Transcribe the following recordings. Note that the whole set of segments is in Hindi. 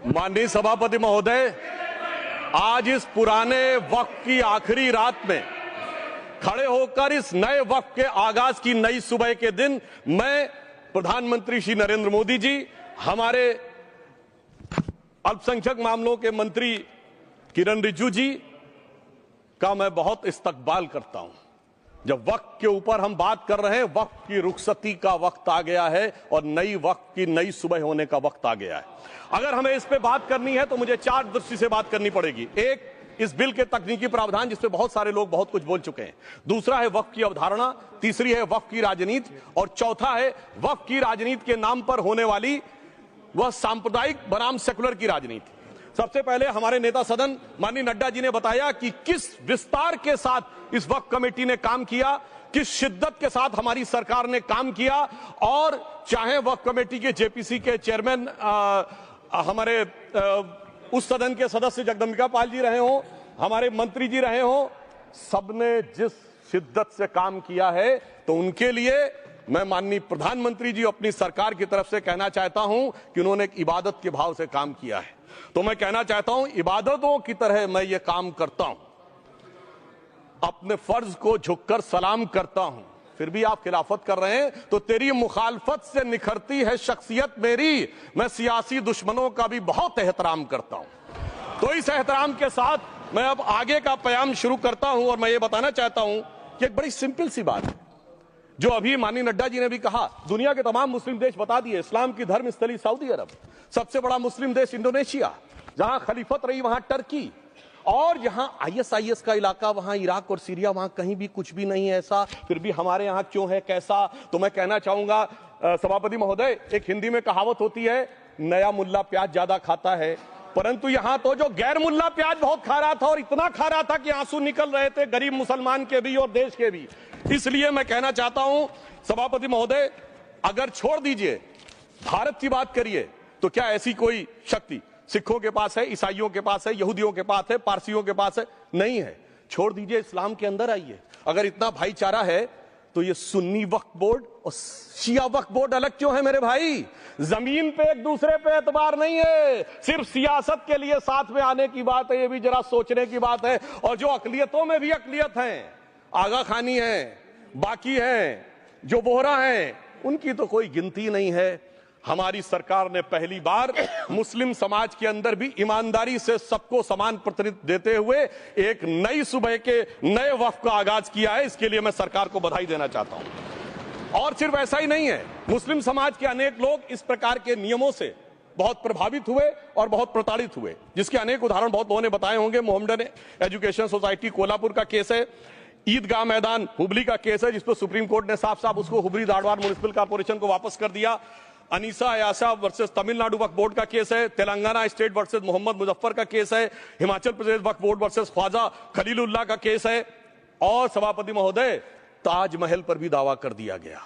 माननीय सभापति महोदय, आज इस पुराने वक्त की आखिरी रात में खड़े होकर इस नए वक्त के आगाज की नई सुबह के दिन मैं प्रधानमंत्री श्री नरेंद्र मोदी जी, हमारे अल्पसंख्यक मामलों के मंत्री किरण रिजिजू जी का मैं बहुत इस्तकबाल करता हूं। जब वक्त के ऊपर हम बात कर रहे हैं, वक्त की रुखसती का वक्त आ गया है और नई वक्त की नई सुबह होने का वक्त आ गया है। अगर हमें इस पे बात करनी है तो मुझे चार दृष्टि से बात करनी पड़ेगी। एक, इस बिल के तकनीकी प्रावधान जिसपे बहुत सारे लोग बहुत कुछ बोल चुके हैं। दूसरा है वक्त की अवधारणा, तीसरी है वक्त की राजनीति और चौथा है वक्त की राजनीति के नाम पर होने वाली वह सांप्रदायिक बनाम सेकुलर की राजनीति। सबसे पहले हमारे नेता सदन माननीय नड्डा जी ने बताया कि किस विस्तार के साथ इस वक्त कमेटी ने काम किया, किस शिद्दत के साथ हमारी सरकार ने काम किया। और चाहे वक्त कमेटी के जेपीसी के चेयरमैन हमारे उस सदन के सदस्य जगदम्बिका पाल जी रहे हो, हमारे मंत्री जी रहे हो, सबने जिस शिद्दत से काम किया है, तो उनके लिए मैं माननीय प्रधानमंत्री जी अपनी सरकार की तरफ से कहना चाहता हूं कि उन्होंने एक इबादत के भाव से काम किया है। तो मैं कहना चाहता हूं, इबादतों की तरह मैं ये काम करता हूं, अपने फर्ज को झुककर सलाम करता हूं, फिर भी आप खिलाफत कर रहे हैं तो तेरी मुखालफत से निखरती है शख्सियत मेरी। मैं सियासी दुश्मनों का भी बहुत एहतराम करता हूं। तो इस एहतराम के साथ मैं अब आगे का बयान शुरू करता हूं और मैं ये बताना चाहता हूं कि एक बड़ी सिंपल सी बात है जो अभी माननीय नड्डा जी ने भी कहा। दुनिया के तमाम मुस्लिम देश बता दिए, इस्लाम की धर्म स्थली सऊदी अरब, सबसे बड़ा मुस्लिम देश इंडोनेशिया, जहां खलीफत रही वहां टर्की, और जहां आईएसआईएस का इलाका वहां इराक और सीरिया, वहां कहीं भी कुछ भी नहीं है ऐसा, फिर भी हमारे यहां क्यों है कैसा। तो मैं कहना चाहूंगा सभापति महोदय, एक हिंदी में कहावत होती है, नया मुल्ला प्याज ज्यादा खाता है, परंतु यहां तो जो गैर मुल्ला प्याज बहुत खा रहा था और इतना खा रहा था कि आंसू निकल रहे थे गरीब मुसलमान के भी और देश के भी। इसलिए मैं कहना चाहता हूं सभापति महोदय, अगर छोड़ दीजिए भारत की बात करिए तो क्या ऐसी कोई शक्ति सिखों के पास है, ईसाइयों के पास है, यहूदियों के पास है, पारसियों के पास है? नहीं है। छोड़ दीजिए, इस्लाम के अंदर आइए। अगर इतना भाईचारा है तो ये सुन्नी वक्फ बोर्ड और शिया वक्फ बोर्ड अलग क्यों है मेरे भाई? जमीन पे एक दूसरे पे एतबार नहीं है, सिर्फ सियासत के लिए साथ में आने की बात है। ये भी जरा सोचने की बात है। और जो अकलियतों में भी अकलियत है, आगा खानी है, बाकी है, जो बोहरा है, उनकी तो कोई गिनती नहीं है। हमारी सरकार ने पहली बार मुस्लिम समाज के अंदर भी ईमानदारी से सबको समान प्रतिनिधित्व देते हुए एक नई सुबह के नए वक्त का आगाज किया है। इसके लिए मैं सरकार को बधाई देना चाहता हूं। और सिर्फ ऐसा ही नहीं है, मुस्लिम समाज के अनेक लोग इस प्रकार के नियमों से बहुत प्रभावित हुए और बहुत प्रताड़ित हुए, जिसके अनेक उदाहरण बहुत लोगों ने बताए होंगे। मोहम्मडन एजुकेशन सोसाइटी कोल्हापुर का केस है, ईदगाह मैदान हुबली का केस है, जिसको सुप्रीम कोर्ट ने साफ साफ उसको हुबली धारवाड़ म्युनिसिपल कॉर्पोरेशन को वापस कर दिया। अनीसा यासा वर्सेस तमिलनाडु वक्फ बोर्ड का केस है, तेलंगाना स्टेट वर्सेस मोहम्मद मुजफ्फर का केस है, हिमाचल प्रदेश वक्फ बोर्ड वर्सेस ख्वाजा खलीलुल्लाह का केस है, और सभापति महोदय ताजमहल पर भी दावा कर दिया गया।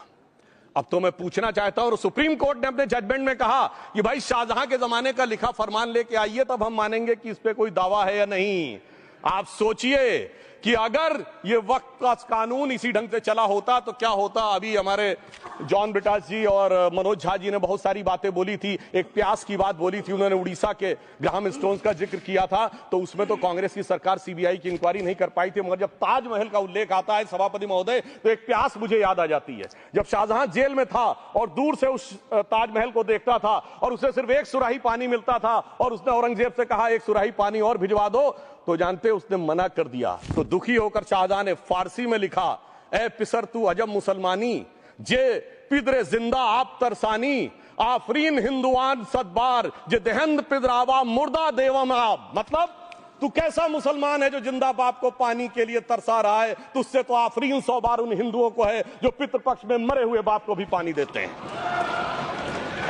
अब तो मैं पूछना चाहता हूं, और सुप्रीम कोर्ट ने अपने जजमेंट में कहा कि भाई शाहजहां के जमाने का लिखा फरमान लेके आइए, तब हम मानेंगे कि इस पे कोई दावा है या नहीं। आप सोचिए कि अगर ये वक्त का कानून इसी ढंग से चला होता तो क्या होता। अभी हमारे जॉन ब्रिटास जी और मनोज झा जी ने बहुत सारी बातें बोली थी। एक प्यास की बात बोली थी, उन्होंने उड़ीसा के ग्राहम स्टोन्स का जिक्र किया था, तो उसमें तो कांग्रेस की सरकार सीबीआई की इंक्वायरी नहीं कर पाई थी। मगर जब ताजमहल का उल्लेख आता है सभापति महोदय, तो एक प्यास मुझे याद आ जाती है। जब शाहजहां जेल में था और दूर से उस ताजमहल को देखता था और उसे सिर्फ एक सुराही पानी मिलता था और उसने औरंगजेब से कहा एक सुराही पानी और भिजवा दो, तो जानते उसने मना कर दिया। तो दुखी होकर शाहजहां ने फारसी में लिखा, ए पिसर तू अजब मुसलमानी, जे पिदरे जिंदा आप तरसानी, आफरीन हिंदुआन सदबार, जे देहंद पिदरावा मुर्दा देवम आप। मतलब तू कैसा मुसलमान है जो जिंदा बाप को पानी के लिए तरसा रहा है? तुझसे तो आफरीन 100 बार उन हिंदुओं को है जो पितृपक्ष में मरे हुए बाप को भी पानी देते हैं।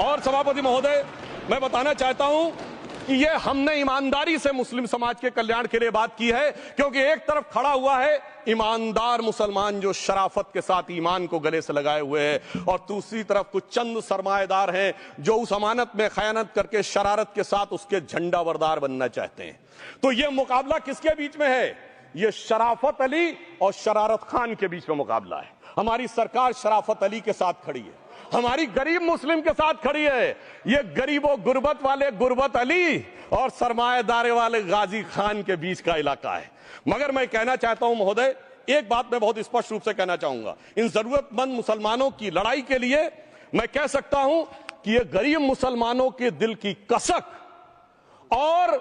और सभापति महोदय, मैं बताना चाहता हूं कि ये हमने ईमानदारी से मुस्लिम समाज के कल्याण के लिए बात की है, क्योंकि एक तरफ खड़ा हुआ है ईमानदार मुसलमान जो शराफत के साथ ईमान को गले से लगाए हुए हैं, और दूसरी तरफ कुछ चंद सरमाएदार हैं जो उस अमानत में खयानत करके शरारत के साथ उसके झंडा बरदार बनना चाहते हैं। तो ये मुकाबला किसके बीच में है? ये शराफत अली और शरारत खान के बीच में मुकाबला है। हमारी सरकार शराफत अली के साथ खड़ी है हमारी गरीब मुस्लिम के साथ खड़ी है। ये गरीबों गुर्बत वाले गुर्बत अली और सरमाएदार वाले गाजी खान के बीच का इलाका है। मगर मैं कहना चाहता हूं महोदय, एक बात मैं बहुत स्पष्ट रूप से कहना चाहूंगा, इन जरूरतमंद मुसलमानों की लड़ाई के लिए मैं कह सकता हूं कि ये गरीब मुसलमानों के दिल की कसक और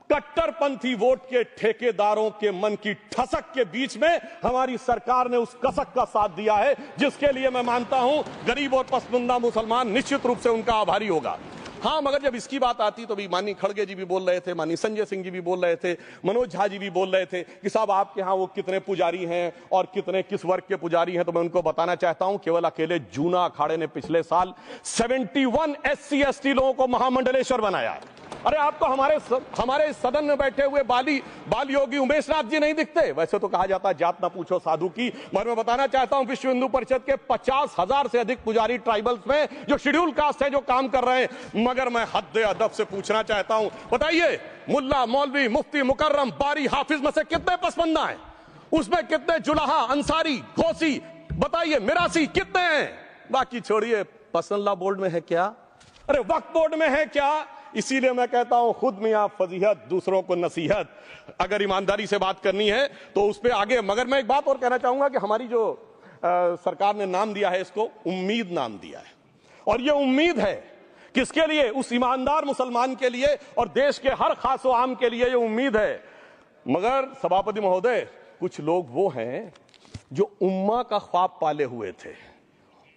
कट्टरपंथी वोट के ठेकेदारों के मन की ठसक के बीच में हमारी सरकार ने उस कसक का साथ दिया है, जिसके लिए मैं मानता हूं गरीब और पसमानदा मुसलमान निश्चित रूप से उनका आभारी होगा। हाँ, मगर जब इसकी बात आती तो भी माननीय खड़गे जी भी बोल रहे थे, माननीय संजय सिंह जी भी बोल रहे थे, मनोज झा जी भी बोल रहे थे कि साहब आपके यहाँ वो कितने पुजारी हैं और कितने किस वर्ग के पुजारी हैं। तो मैं उनको बताना चाहता हूं, केवल अकेले जूना अखाड़े ने पिछले साल 71 SC ST लोगों को महामंडलेश्वर बनाया। अरे आपको हमारे सदन में बैठे हुए बाली योगी उमेश नाथ जी नहीं दिखते? वैसे तो कहा जाता है जात ना पूछो साधु की, मगर मैं बताना चाहता हूं विश्व हिंदू परिषद के 50,000 से अधिक पुजारी ट्राइबल्स में जो शेड्यूल कास्ट है जो काम कर रहे हैं। मगर मैं हद अदब से पूछना चाहता हूं, बताइए मुल्ला मौलवी मुफ्ती मुकर्रम बारी हाफिज में से कितने पसमंदा हैं? उसमें कितने जुलाहा अंसारी घोसी बताइए मिरासी कितने हैं? बाकी छोड़िए, पसंदला बोर्ड में है क्या? अरे वक्फ बोर्ड में है क्या? इसीलिए मैं कहता हूं खुद मियां फजीहत दूसरों को नसीहत। अगर ईमानदारी से बात करनी है तो उस पर आगे। मगर मैं एक बात और कहना चाहूंगा कि हमारी जो सरकार ने नाम दिया है, इसको उम्मीद नाम दिया है, और ये उम्मीद है किसके लिए? उस ईमानदार मुसलमान के लिए और देश के हर खास व आम के लिए ये उम्मीद है। मगर सभापति महोदय, कुछ लोग वो हैं जो उम्मा का ख्वाब पाले हुए थे।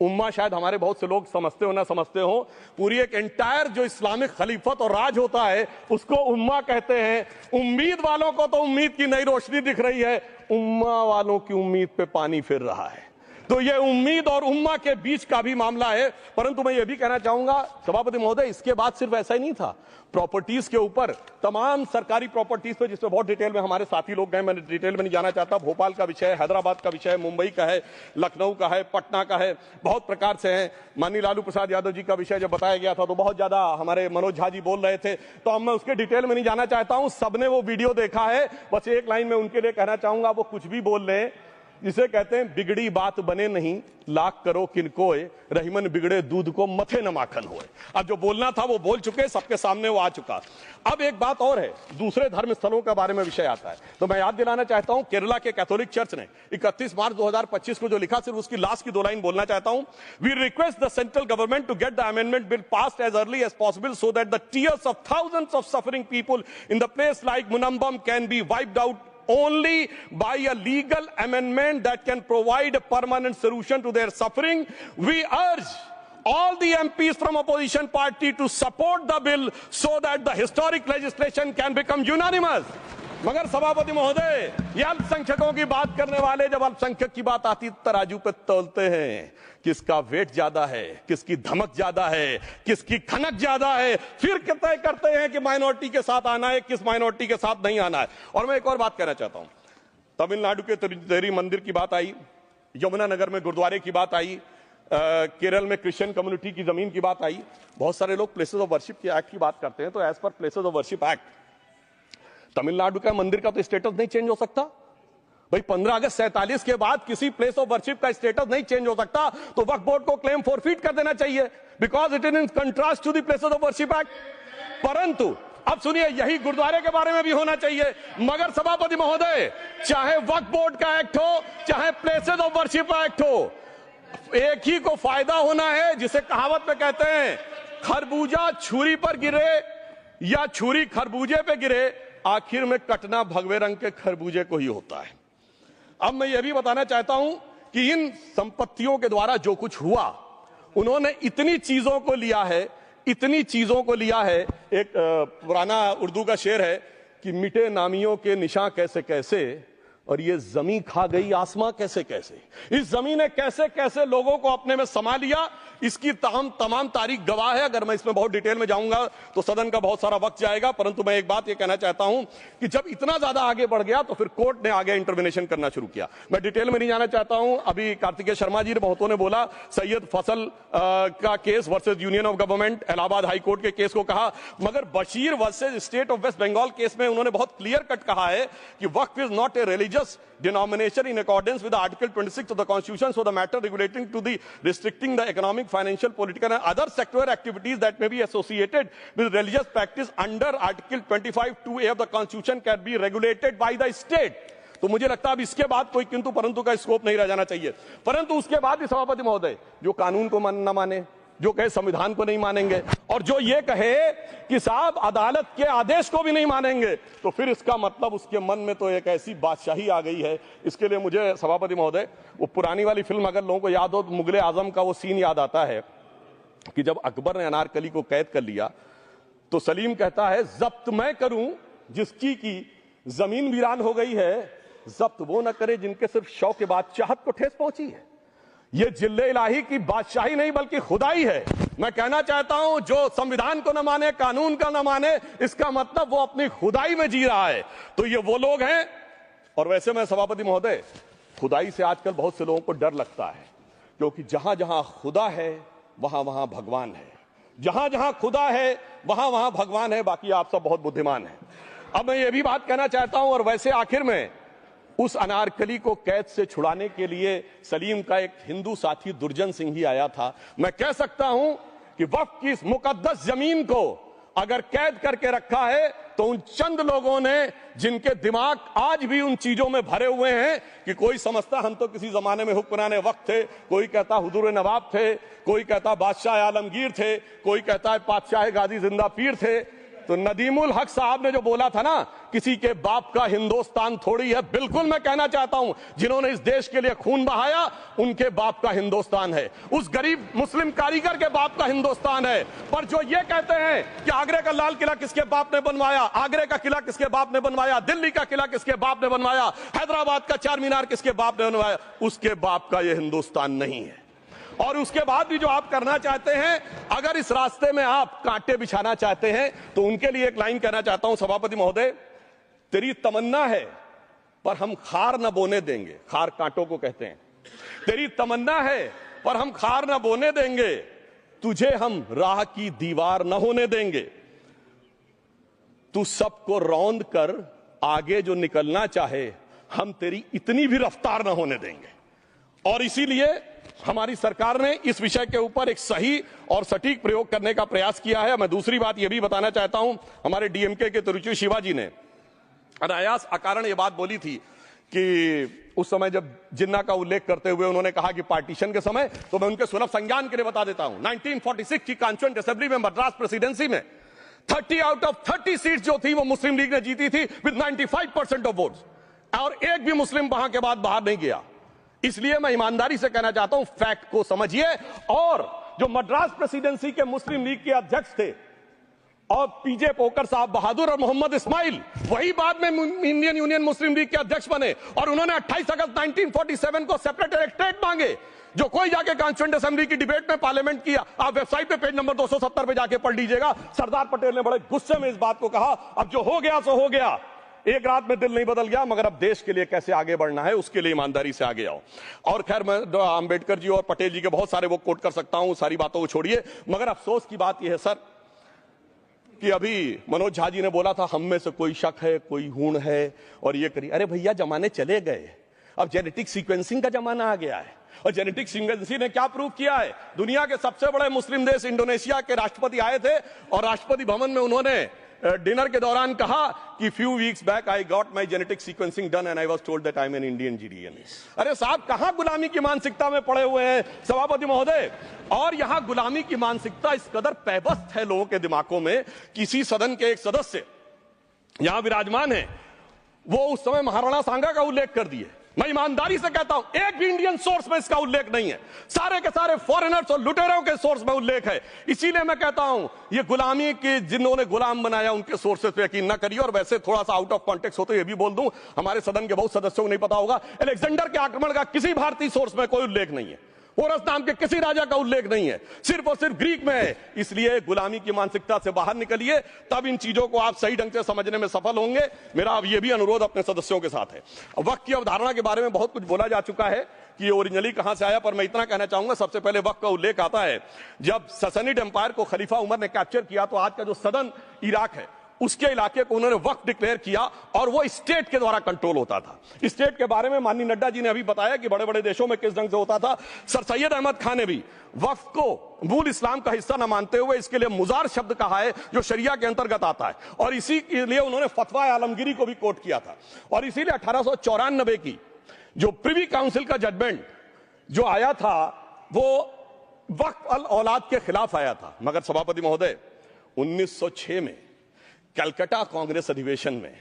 उम्मा शायद हमारे बहुत से लोग समझते हो ना समझते हो, पूरी एक एंटायर जो इस्लामिक खलीफत और राज होता है उसको उम्मा कहते हैं। उम्मीद वालों को तो उम्मीद की नई रोशनी दिख रही है, उम्मा वालों की उम्मीद पे पानी फिर रहा है। तो ये उम्मीद और उम्मा के बीच का भी मामला है। परंतु मैं ये भी कहना चाहूंगा सभापति महोदय, इसके बाद सिर्फ ऐसा ही नहीं था, प्रॉपर्टीज के ऊपर, तमाम सरकारी प्रॉपर्टीज पे जिसपे बहुत डिटेल में हमारे साथी लोग गए, मैं डिटेल में नहीं जाना चाहता। भोपाल का विषय है, हैदराबाद का विषय है, मुंबई का है, लखनऊ का है, पटना का है, बहुत प्रकार से है। माननीय लालू प्रसाद यादव जी का विषय जब बताया गया था तो बहुत ज्यादा हमारे मनोज झा जी बोल रहे थे, तो अब मैं उसके डिटेल में नहीं जाना चाहता हूं। सबने वो वीडियो देखा है। बस एक लाइन में उनके लिए कहना चाहूंगा, वो कुछ भी बोल रहे, जिसे कहते हैं बिगड़ी बात बने नहीं, लाख करो किनकोए, रहीमन बिगड़े दूध को मथे न माखन होए। अब जो बोलना था वो बोल चुके, सबके सामने वो आ चुका। अब एक बात और है, दूसरे धर्म स्थलों के बारे में विषय आता है, तो मैं याद दिलाना चाहता हूं केरला के कैथोलिक चर्च ने 31 मार्च 2025 को जो लिखा, सिर्फ उसकी लास्ट की 2 लाइन बोलना चाहता हूं। We request the central government to get the amendment bill passed as early as possible so that the tears of thousands of suffering people in the place like Munambam can be wiped out only by a legal amendment that can provide a permanent solution to their suffering. We urge all the MPs from opposition party to support the bill so that the historic legislation can become unanimous. मगर सभापति महोदय, ये अल्पसंख्यकों की बात करने वाले जब अल्पसंख्यक की बात आती तराजू पे तोलते हैं, किसका वेट ज्यादा है, किसकी धमक ज्यादा है, किसकी खनक ज्यादा है, फिर तय करते हैं कि माइनॉरिटी के साथ आना है, किस माइनॉरिटी के साथ नहीं आना है। और मैं एक और बात कहना चाहता हूं, तमिलनाडु के तिरुचेरी मंदिर की बात आई, यमुनानगर में गुरुद्वारे की बात आई, केरल में क्रिश्चियन कम्युनिटी की जमीन की बात आई। बहुत सारे लोग प्लेसेस ऑफ वर्शिप के एक्ट की बात करते हैं, तो as per places of worship act Tamil Nadu का मंदिर का तो स्टेटस नहीं चेंज हो सकता भाई। 15 अगस्त 47 के बाद किसी प्लेस ऑफ वर्शिप का स्टेटस नहीं चेंज हो सकता, तो वक्फ बोर्ड को क्लेम फॉरफिट कर देना चाहिए, because it is in contrast to the places of worship act. परंतु अब सुनिए, यही गुरुद्वारे के बारे में भी होना चाहिए। मगर सभापति महोदय, चाहे वक्फ बोर्ड का एक्ट हो, चाहे प्लेसेस ऑफ वर्शिप एक्ट हो, एक ही को फायदा होना है, जिसे कहावत में कहते हैं खरबूजा छुरी पर गिरे या छुरी खरबूजे पे गिरे, आखिर में कटना भगवे रंग के खरबूजे को ही होता है। अब मैं यह भी बताना चाहता हूं कि इन संपत्तियों के द्वारा जो कुछ हुआ, उन्होंने इतनी चीजों को लिया है, इतनी चीजों को लिया है। एक पुराना उर्दू का शेर है कि मिटे नामियों के निशान कैसे कैसे, और ये जमीन खा गई आसमां कैसे कैसे। इस जमीन ने कैसे कैसे लोगों को अपने में समा लिया, इसकी तमाम तारीख गवाह है। अगर मैं इसमें बहुत डिटेल में जाऊंगा तो सदन का बहुत सारा वक्त जाएगा, परंतु मैं एक बात ये कहना चाहता हूं कि जब इतना ज्यादा आगे बढ़ गया तो फिर कोर्ट ने आगे इंटरवेंशन करना शुरू किया। मैं डिटेल में नहीं जाना चाहता हूं। अभी कार्तिकेय शर्मा जी ने बहुतों ने बोला सैयद फसल का case versus Union of Government, Allahabad High Court के केस को कहा, मगर Bashir versus State of West Bengal case में उन्होंने बहुत क्लियर कट कहा है कि waqf is not a religious religious denomination in accordance with Article 26 of the Constitution, so the matter relating to the restricting the economic, financial, political and other sectoral activities that may be associated with religious practice under Article 25(2)(a) of the Constitution can be regulated by the state. तो मुझे लगता है अब इसके बाद कोई किंतु परंतु का स्कोप नहीं रह जाना चाहिए। परंतु उसके बाद भी सभापति महोदय जो कानून को न माने, जो कहे संविधान को नहीं मानेंगे और जो ये कहे कि साहब अदालत के आदेश को भी नहीं मानेंगे, तो फिर इसका मतलब उसके मन में तो एक ऐसी बादशाही आ गई है। इसके लिए मुझे सभापति महोदय वो पुरानी वाली फिल्म अगर लोगों को याद हो तो मुगले आजम का वो सीन याद आता है कि जब अकबर ने अनारकली को कैद कर लिया तो सलीम कहता है जब्त मैं करूं जिसकी की जमीन वीरान हो गई है, जब्त वो न करे जिनके सिर्फ शौक के बाद चाहत को ठेस पहुंची है। ये जिल्ले इलाही की बादशाही नहीं बल्कि खुदाई है। मैं कहना चाहता हूं जो संविधान को न माने, कानून का न माने, इसका मतलब वो अपनी खुदाई में जी रहा है। तो ये वो लोग हैं। और वैसे मैं सभापति महोदय खुदाई से आजकल बहुत से लोगों को डर लगता है, क्योंकि जहां जहां खुदा है वहां वहां भगवान है, जहां जहां खुदा है वहां वहां भगवान है। बाकी आप सब बहुत बुद्धिमान हैं। अब मैं ये भी बात कहना चाहता हूं, और वैसे आखिर में उस अनारकली को कैद से छुड़ाने के लिए सलीम का एक हिंदू साथी दुर्जन सिंह ही आया था। मैं कह सकता हूं कि वक्फ की इस मुकद्दस जमीन को अगर कैद करके रखा है तो उन चंद लोगों ने जिनके दिमाग आज भी उन चीजों में भरे हुए हैं कि कोई समझता हम तो किसी जमाने में हुक्मरान वक्त थे, कोई कहता हुजूर नवाब थे, कोई कहता बादशाह आलमगीर थे, कोई कहता है बादशाह गाजी जिंदा पीर थे। तो नदीमुल हक साहब ने जो बोला था ना, किसी के बाप का हिंदुस्तान थोड़ी है, बिल्कुल मैं कहना चाहता हूं जिन्होंने इस देश के लिए खून बहाया उनके बाप का हिंदुस्तान है, उस गरीब मुस्लिम कारीगर के बाप का हिंदुस्तान है। पर जो ये कहते हैं कि आगरे का लाल किला किसके बाप ने बनवाया, आगरे का किला किसके बाप ने बनवाया, दिल्ली का किला किसके बाप ने बनवाया, हैदराबाद का चार मीनार किसके बाप ने बनवाया, उसके बाप का यह हिंदुस्तान नहीं है। और उसके बाद भी जो आप करना चाहते हैं, अगर इस रास्ते में आप कांटे बिछाना चाहते हैं, तो उनके लिए एक लाइन कहना चाहता हूं सभापति महोदय, तेरी तमन्ना है पर हम खार न बोने देंगे, खार कांटों को कहते हैं, तेरी तमन्ना है पर हम खार न बोने देंगे, तुझे हम राह की दीवार न होने देंगे, तू सबको रौंद कर आगे जो निकलना चाहे हम तेरी इतनी भी रफ्तार न होने देंगे। और इसीलिए हमारी सरकार ने इस विषय के ऊपर एक सही और सटीक प्रयोग करने का प्रयास किया है। मैं दूसरी बात यह भी बताना चाहता हूं, हमारे डीएमके के तिरुचि शिवाजी ने अनायास अकारण यह बात बोली थी कि उस समय जब जिन्ना का उल्लेख करते हुए उन्होंने कहा कि पार्टीशन के समय, तो मैं उनके सुलभ संज्ञान के लिए बता देता हूं, 1946 की कॉन्स्टिट्यूएंट असेंबली में मद्रास प्रेसिडेंसी में 30 आउट ऑफ 30 सीट जो थी वो मुस्लिम लीग ने जीती थी विद 95% ऑफ वोट्स, और एक भी मुस्लिम वहां के बाद बाहर नहीं गया। इसलिए मैं ईमानदारी से कहना चाहता हूं, फैक्ट को समझिए। और जो मद्रास प्रेसिडेंसी के मुस्लिम लीग के अध्यक्ष थे और पीजे पोकर साहब बहादुर और मोहम्मद इस्माइल, वही बाद में इंडियन यूनियन मुस्लिम लीग के अध्यक्ष बने, और उन्होंने 28 अगस्त 1947 को सेपरेट इलेक्टोरेट मांगे, जो कोई जाके कॉन्स्टिट्यूएंट असेंबली की डिबेट में पार्लियामेंट किया। आप वेबसाइट पे पेज नंबर 270 पे जाके पढ़ लीजिएगा। सरदार पटेल ने बड़े गुस्से में इस बात को कहा, अब जो हो गया सो हो गया, एक रात में दिल नहीं बदल गया, मगर अब देश के लिए कैसे आगे बढ़ना है उसके लिए ईमानदारी से आगे आओ। और खैर मैं अंबेडकर जी और पटेल जी के बहुत सारे वो कोट कर सकता हूं, सारी बातों को छोड़िए, मगर अफसोस की बात यह है सर कि अभी मनोज झा जी ने बोला था हम में से कोई शक है, कोई हूण है और ये करिए। अरे भैया जमाने चले गए, अब जेनेटिक सीक्वेंसिंग का जमाना आ गया है। और जेनेटिक सीक्वेंसिंग ने क्या प्रूव किया है, दुनिया के सबसे बड़े मुस्लिम देश इंडोनेशिया के राष्ट्रपति आए थे और राष्ट्रपति भवन में उन्होंने डिनर के दौरान कहा कि few weeks back I got my genetic sequencing done and I was told that I am an Indian GDNA. अरे साहब कहां गुलामी की मानसिकता में पड़े हुए हैं सभापति महोदय। और यहां गुलामी की मानसिकता इस कदर पैबस्त है लोगों के दिमागों में, किसी सदन के एक सदस्य यहां विराजमान है, वो उस समय महाराणा सांगा का उल्लेख कर दिए। मैं ईमानदारी से कहता हूं एक भी इंडियन सोर्स में इसका उल्लेख नहीं है, सारे के सारे फॉरेनर्स और लुटेरों के सोर्स में उल्लेख है। इसीलिए मैं कहता हूं ये गुलामी के जिन्होंने गुलाम बनाया उनके सोर्सेस पे यकीन ना करिए। और वैसे थोड़ा सा आउट ऑफ कॉन्टेक्स्ट हो तो ये भी बोल दूं, हमारे सदन के बहुत सदस्यों को नहीं पता होगा, अलेक्जेंडर के आक्रमण का किसी भारतीय सोर्स में कोई उल्लेख नहीं है, पोरस नाम के किसी राजा का उल्लेख नहीं है, सिर्फ और सिर्फ ग्रीक में है। इसलिए गुलामी की मानसिकता से बाहर निकलिए, तब इन चीजों को आप सही ढंग से समझने में सफल होंगे। मेरा अब यह भी अनुरोध अपने सदस्यों के साथ है। वक्त की अवधारणा के बारे में बहुत कुछ बोला जा चुका है कि ये ओरिजिनली कहां से आया, पर मैं इतना कहना चाहूंगा, सबसे पहले वक्त का उल्लेख आता है जब ससनिड एम्पायर को खलीफा उमर ने कैप्चर किया, तो आज का जो सदन इराक है उसके इलाके को उन्होंने वक्फ डिक्लेयर किया और वो स्टेट के द्वारा कंट्रोल होता था। स्टेट के बारे में माननीय नड्डा जी ने अभी बताया कि बड़े बड़े देशों में किस ढंग से होता था। सर सैयद अहमद खान ने भी वक्फ को मूल इस्लाम का हिस्सा न मानते हुए इसके लिए मुजार शब्द कहा है जो शरिया के अंतर्गत आता है, और इसी के लिए उन्होंने फतवा आलमगीरी को भी कोट किया था। और इसीलिए 1894 की जो प्रिवी काउंसिल का जजमेंट जो आया था वो वक्फ अल औलाद के खिलाफ आया था। मगर सभापति महोदय 1906 में कलकत्ता कांग्रेस अधिवेशन में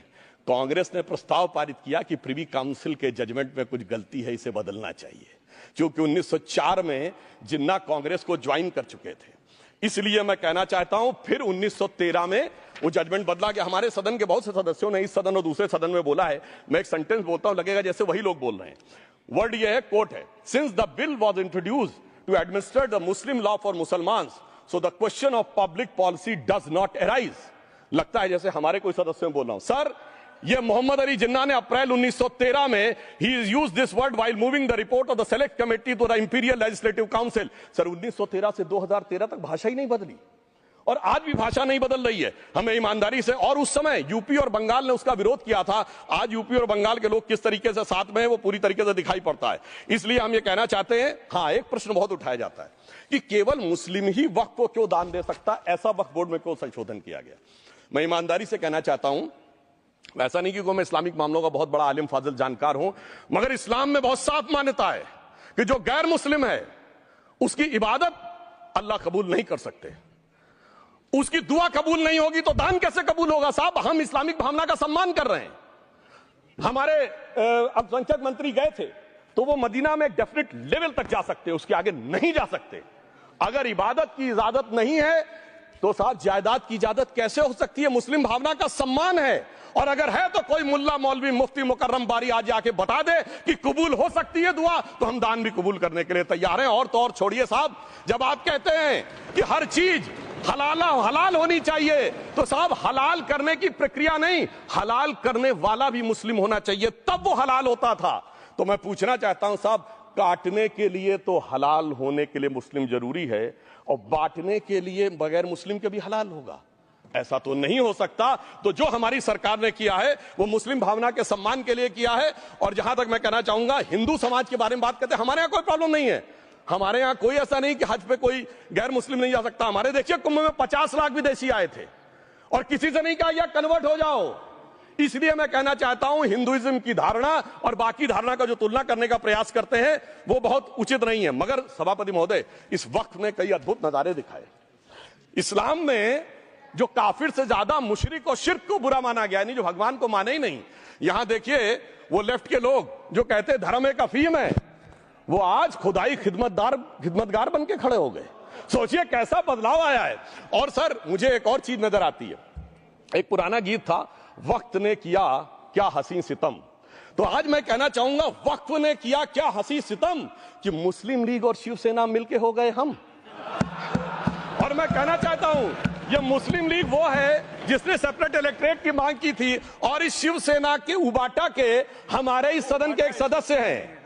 कांग्रेस ने प्रस्ताव पारित किया कि प्रिवी काउंसिल के जजमेंट में कुछ गलती है, इसे बदलना चाहिए। क्योंकि 1904 में जिन्ना कांग्रेस को ज्वाइन कर चुके थे, इसलिए मैं कहना चाहता हूं फिर 1913 में वो जजमेंट बदला कि हमारे सदन के बहुत से सदस्यों ने इस सदन और दूसरे सदन में बोला है। मैं एक सेंटेंस बोलता हूं, लगेगा जैसे वही लोग बोल रहे हैं। वर्ड ये है, कोट है, since the bill was introduced to administer the Muslim law for Mussalmans so the question of public policy does not arise. लगता है जैसे हमारे कोई सदस्य में बोल रहा हूं। सर ये मोहम्मद अली जिन्ना ने अप्रैल 1913 में ही used this word while moving the report of the select committee to the imperial legislative council. Sir 1913 से 2013 तक भाषा ही नहीं बदली और आज भी भाषा नहीं बदल रही है। हमें ईमानदारी से, और उस समय यूपी और बंगाल ने उसका विरोध किया था। आज यूपी और बंगाल के लोग किस तरीके से साथ में है वो पूरी तरीके से दिखाई पड़ता है। इसलिए हम ये कहना चाहते हैं, हाँ एक प्रश्न बहुत उठाया जाता है कि केवल मुस्लिम ही वक्फ को क्यों दान दे सकता, ऐसा वक्फ बोर्ड में क्यों संशोधन किया गया। मैं ईमानदारी से कहना चाहता हूं, ऐसा नहीं कि मैं इस्लामिक मामलों का बहुत बड़ा आलिम फाजिल जानकार हूं, मगर इस्लाम में बहुत साफ मान्यता है कि जो गैर मुस्लिम है उसकी इबादत अल्लाह कबूल नहीं कर सकते, उसकी दुआ कबूल नहीं होगी तो दान कैसे कबूल होगा। साहब हम इस्लामिक भावना का सम्मान कर रहे हैं। हमारे अल्पसंख्यक मंत्री गए थे तो वो मदीना में डेफिनेट लेवल तक जा सकते, उसके आगे नहीं जा सकते। अगर इबादत की इजाजत नहीं है तो साहब जायदाद की इजाजत कैसे हो सकती है। मुस्लिम भावना का सम्मान है, और अगर है तो कोई मुल्ला मौलवी मुफ्ती मुकर्रम बारी आज आके बता दे कि कबूल हो सकती है दुआ, तो हम दान भी कबूल करने के लिए तैयार हैं। और तो और छोड़िए साहब, जब आप कहते हैं कि हर चीज हलाल होनी चाहिए, तो साहब हलाल करने की प्रक्रिया नहीं, हलाल करने वाला भी मुस्लिम होना चाहिए, तब वो हलाल होता था। तो मैं पूछना चाहता हूं साहब, काटने के लिए तो हलाल होने के लिए मुस्लिम जरूरी है और बांटने के लिए बगैर मुस्लिम के भी हलाल होगा, ऐसा तो नहीं हो सकता। तो जो हमारी सरकार ने किया है वो मुस्लिम भावना के सम्मान के लिए किया है। और जहां तक मैं कहना चाहूंगा, हिंदू समाज के बारे में बात करते हैं, हमारे यहां कोई प्रॉब्लम नहीं है। हमारे यहां कोई ऐसा नहीं कि हज पे कोई गैर मुस्लिम नहीं जा सकता। हमारे देखिए कुंभ में 50 लाख विदेशी आए थे और किसी से नहीं कहा या कन्वर्ट हो जाओ। इसलिए मैं कहना चाहता हूं, हिंदुइज्म की धारणा और बाकी धारणा का जो तुलना करने का प्रयास करते हैं वो बहुत उचित नहीं है। मगर सभापति महोदय, इस वक्त ने कई अद्भुत नजारे दिखाए। इस्लाम में जो काफिर से ज्यादा मुशरिक और शिर्क को बुरा माना गया, नहीं जो भगवान को माने ही नहीं। यहां देखिए वो लेफ्ट के लोग जो कहते हैं धर्म एक अफीम है, वो आज खुदाई खिदमतगार बन के खड़े हो गए। सोचिए कैसा बदलाव आया है। और सर मुझे एक और चीज नजर आती है, एक पुराना गीत था, वक्त ने किया क्या हसी सितम। तो आज मैं कहना चाहूंगा, वक्त ने किया क्या हसी सितम कि मुस्लिम लीग और शिवसेना मिलके हो गए हम। और मैं कहना चाहता हूं, ये मुस्लिम लीग वो है जिसने सेपरेट इलेक्टोरेट की मांग की थी, और इस शिवसेना के उबाटा के हमारे इस सदन के एक सदस्य हैं।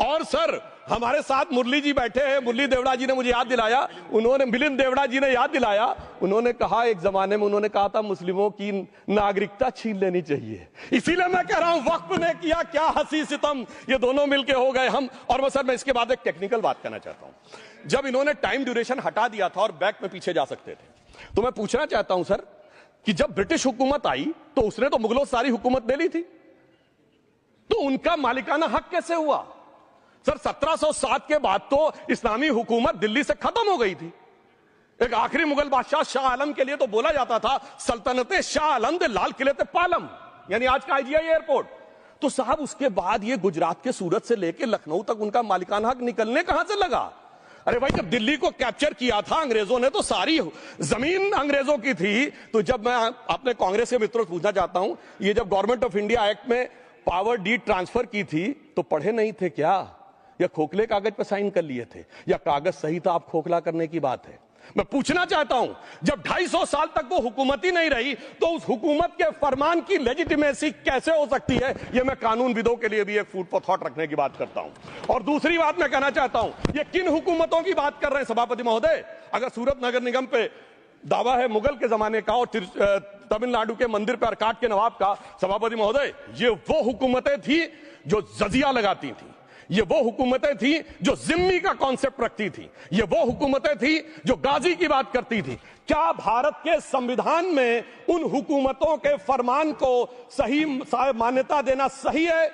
और सर हमारे साथ मुरली जी बैठे हैं, मुरली देवड़ा जी ने मुझे याद दिलाया, उन्होंने, मिलिंद देवड़ा जी ने याद दिलाया, उन्होंने कहा एक जमाने में उन्होंने कहा था मुस्लिमों की नागरिकता छीन लेनी चाहिए। इसीलिए मैं कह रहा हूं, वक्त ने किया क्या हसी सितम, ये दोनों मिलके हो गए हम। और सर मैं इसके बाद एक टेक्निकल बात करना चाहता हूं। जब इन्होंने टाइम ड्यूरेशन हटा दिया था और बैक में पीछे जा सकते थे, तो मैं पूछना चाहता हूं सर कि जब ब्रिटिश हुकूमत आई तो उसने तो मुगलों सारी हुकूमत ले ली थी, तो उनका मालिकाना हक कैसे हुआ। सर 1707 के बाद तो इस्लामी हुकूमत दिल्ली से खत्म हो गई थी। एक आखिरी मुगल बादशाह शाह आलम के लिए तो बोला जाता था सल्तनत शाह आलम दे लाल किले ते पालम, यानी आज का IGI एयरपोर्ट। तो साहब उसके बाद ये गुजरात के सूरत से लेकर लखनऊ तक उनका मालिकाना हक निकलने कहां से लगा। अरे भाई जब दिल्ली को कैप्चर किया था अंग्रेजों ने तो सारी जमीन अंग्रेजों की थी। तो जब मैं अपने कांग्रेस के मित्रों से पूछना चाहता हूं, ये जब गवर्नमेंट ऑफ इंडिया एक्ट में पावर डीड ट्रांसफर की थी तो पढ़े नहीं थे क्या, या खोखले कागज पर साइन कर लिए थे, या कागज सही था आप खोखला करने की बात है। मैं पूछना चाहता हूं, जब 250 साल तक वो हुकूमत ही नहीं रही तो उस हुकूमत के फरमान की लेजिटिमेसी कैसे हो सकती है। ये मैं कानून विदों के लिए भी एक फूड फॉर थॉट रखने की बात करता हूं। और दूसरी बात मैं कहना चाहता हूं, ये किन हुकूमतों की बात कर रहे हैं सभापति महोदय। अगर सूरत नगर निगम पे दावा है मुगल के जमाने का और तमिलनाडु के मंदिर पर अरकाट के नवाब का। सभापति महोदय, ये वो हुकूमतें थी जो जजिया लगाती थी, ये वो हुकूमतें थी जो जिम्मी का कॉन्सेप्ट रखती थी, ये वो हुकूमतें थी जो गाजी की बात करती थी। क्या भारत के संविधान में उन हुकूमतों के फरमान को सही मान्यता देना सही है?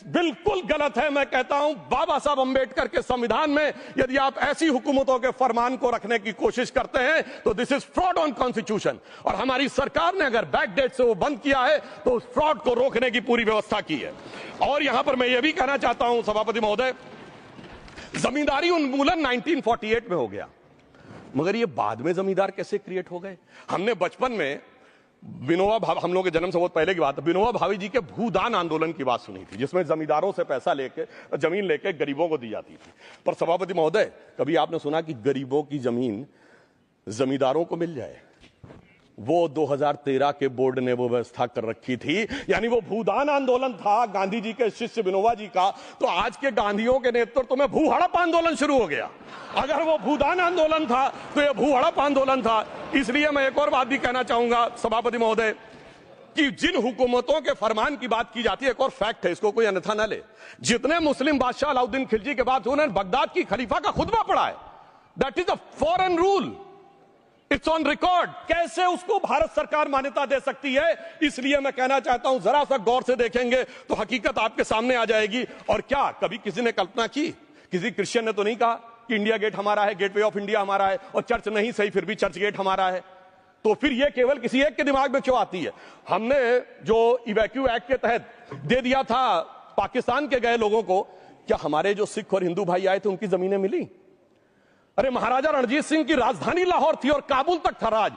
बिल्कुल गलत है। मैं कहता हूं बाबा साहब अंबेडकर के संविधान में यदि आप ऐसी हुकूमतों के फरमान को रखने की कोशिश करते हैं तो this is fraud on constitution. और हमारी सरकार ने अगर बैक डेट से वो बंद किया है तो उस फ्रॉड को रोकने की पूरी व्यवस्था की है। और यहां पर मैं ये भी कहना चाहता हूं सभापति महोदय, जमींदारी उन्मूलन 1948 में हो गया, मगर ये बाद में जमींदार कैसे क्रिएट हो गए? हमने बचपन में विनोबा भावे, हम लोग के जन्म से बहुत पहले की बात है, विनोबा भावे जी के भूदान आंदोलन की बात सुनी थी, जिसमें जमींदारों से पैसा लेके जमीन लेके गरीबों को दी जाती थी। पर सभापति महोदय, कभी आपने सुना कि गरीबों की जमीन जमींदारों को मिल जाए? वो 2013 के बोर्ड ने वो व्यवस्था कर रखी थी। यानी वो भूदान आंदोलन था गांधी जी के शिष्य विनोबा जी का, तो आज के गांधियों के नेतृत्व में भू हड़प आंदोलन शुरू हो गया। अगर वो भूदान आंदोलन था तो ये भू हड़प आंदोलन था। इसलिए मैं एक और बात भी कहना चाहूंगा सभापति महोदय कि जिन हुकूमतों के फरमान की बात की जाती है, एक और फैक्ट है, इसको कोई अन्यथा न ले, जितने मुस्लिम बादशाह अलाउद्दीन खिलजी के बाद उन्होंने बगदाद की खलीफा का खुतबा पढ़ा है। That is a foreign rule, it's on record. कैसे उसको भारत सरकार मान्यता दे सकती है? इसलिए मैं कहना चाहता हूं जरा सा गौर से देखेंगे तो हकीकत आपके सामने आ जाएगी। और क्या कभी किसी ने कल्पना की, किसी क्रिश्चियन ने तो नहीं कहा कि इंडिया गेट हमारा है, गेटवे ऑफ इंडिया हमारा है, और चर्च नहीं सही फिर भी चर्च गेट हमारा है? तो फिर यह केवल किसी एक के दिमाग में क्यों आती है? हमने जो इवैक्यू एक्ट के तहत दे दिया था पाकिस्तान के गए लोगों को, क्या हमारे जो सिख और हिंदू भाई आए थे उनकी जमीनें मिली? अरे महाराजा रणजीत सिंह की राजधानी लाहौर थी और काबुल तक था राज,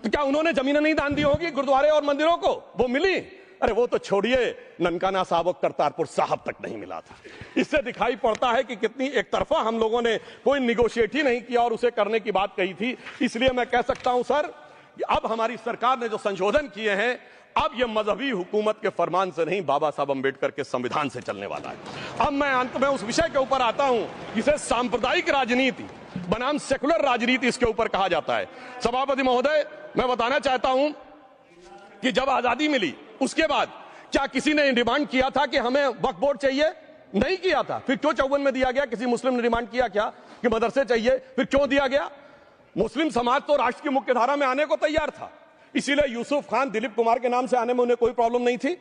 तो क्या उन्होंने जमीनें नहीं दान दी होगी गुरुद्वारे और मंदिरों को? वो मिली। अरे वो तो छोड़िए, ननकाना साहब और करतारपुर साहब तक नहीं मिला था। इससे दिखाई पड़ता है कि कितनी एक तरफा हम लोगों ने कोई निगोशिएट ही नहीं किया और उसे करने की बात कही थी। इसलिए मैं कह सकता हूं सर, अब हमारी सरकार ने जो संशोधन किए हैं, अब यह मजहबी हुकूमत के फरमान से नहीं, बाबा साहब अंबेडकर के संविधान से चलने वाला है। अब मैं अंत में उस विषय के ऊपर आता हूं जिसे सांप्रदायिक राजनीति बनाम सेकुलर राजनीति इसके ऊपर कहा जाता है। सभापति महोदय, मैं बताना चाहता हूं कि जब आजादी मिली उसके बाद क्या किसी ने डिमांड किया था कि हमें वक्फ बोर्ड चाहिए? नहीं किया था। फिर क्यों 54 में दिया गया? किसी मुस्लिम ने डिमांड किया क्या कि मदरसे चाहिए? फिर क्यों दिया गया? मुस्लिम समाज तो राष्ट्र की मुख्य धारा में आने को तैयार था, इसीलिए यूसुफ खान, दिलीप कुमार के नाम से आने में उन्हें कोई प्रॉब्लम नहीं थी।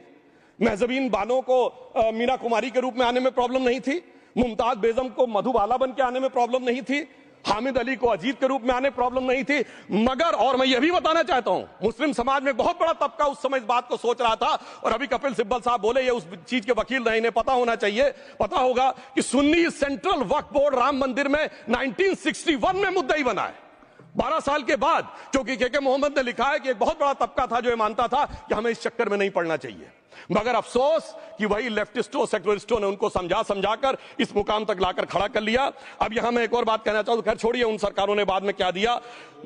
महजबीन बानो को मीना कुमारी के रूप में आने में प्रॉब्लम नहीं थी। मुमताज बेगम को मधुबाला बन के आने में प्रॉब्लम नहीं थी। हामिद अली को अजीत के रूप में आने प्रॉब्लम नहीं थी। मगर, और मैं यह भी बताना चाहता हूं, मुस्लिम समाज में बहुत बड़ा तबका उस समय इस बात को सोच रहा था, और अभी कपिल सिब्बल साहब बोले ये उस चीज के वकील नहीं, इन्हें पता होना चाहिए, पता होगा कि सुन्नी सेंट्रल वक्फ बोर्ड राम मंदिर में 1961 में मुद्दई बना है, 12 साल के बाद। क्योंकि के मोहम्मद ने लिखा है कि एक बहुत बड़ा तबका था जो ये मानता था कि हमें इस चक्कर में नहीं पड़ना चाहिए। मगर अफसोस कि वही लेफ्टिस्टों, सेकुलरिस्टों ने उनको समझाकर इस मुकाम तक लाकर खड़ा कर लिया। अब यहां मैं एक और बात कहना चाहूं, खैर छोड़िए उन सरकारों ने बाद में क्या दिया,